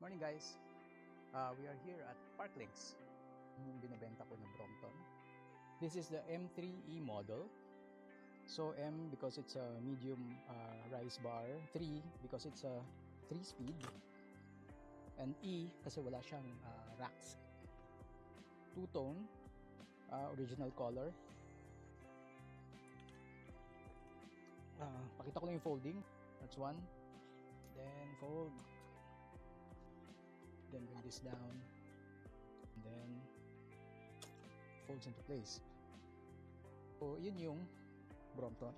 Morning guys! We are here at Parklinks, yung binibenta ko na Brompton. This is the M3E model. So M because it's a medium rise bar, 3 because it's a 3-speed, and E kasi wala siyang racks. Two-tone, original color. Pakita ko lang yung folding. That's one. Then fold. Then bring this down, and then folds into place. So yun yung Brompton.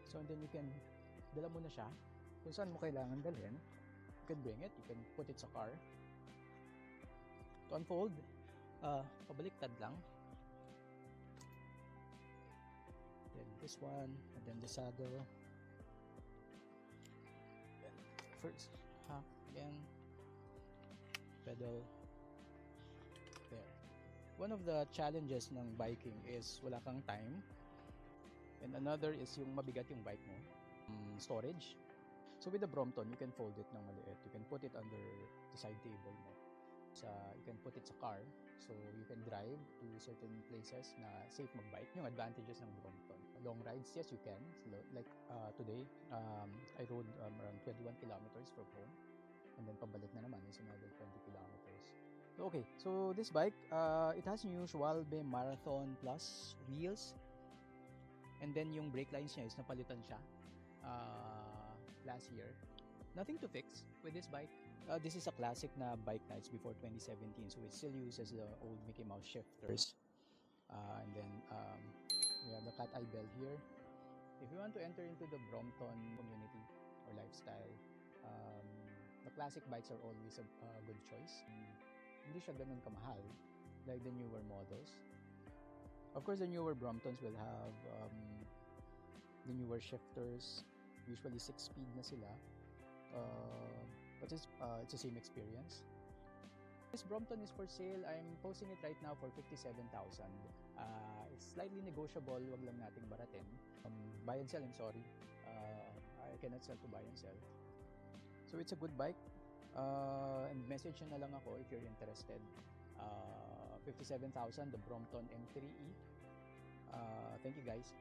So and then you can dala mo na siya kung saan mo kailangan dalhin. You can bring it, you can put it sa car. To unfold, pabaliktad lang. Then this one, and then the saddle. Then first half again. Pedal there. One of the challenges ng biking is wala kang time, and another is yung mabigat yung bike mo, storage. So with the Brompton, you can fold it ng maliit. You can put it under the side table mo. You can put it sa car, so you can drive to certain places na safe magbike. Yung advantages ng Brompton. Long rides, yes you can. Like today, I rode around 21 kilometers from home. And then pabalik na naman is another 20 kilometers. So, okay, so this bike, it has yung Schwalbe Marathon Plus wheels. And then yung brake lines niya is napalitan siya last year. Nothing to fix with this bike. This is a classic na bike na it's before 2017, so it still uses the old Mickey Mouse shifters. And then we have the cat eye bell here. If you want to enter into the Brompton community or lifestyle, the classic bikes are always a good choice. Hindi siya ganun kamahal like the newer models. Of course, the newer Bromptons will have the newer shifters. Usually 6-speed na sila. But it's the same experience. This Brompton is for sale. I'm posting it right now for 57,000. It's slightly negotiable. Wag lang nating baratin. Buy and sell, I'm sorry. I cannot sell to buy and sell. So it's a good bike, and message na lang ako if you're interested. 57,000, the Brompton M3E. Thank you guys.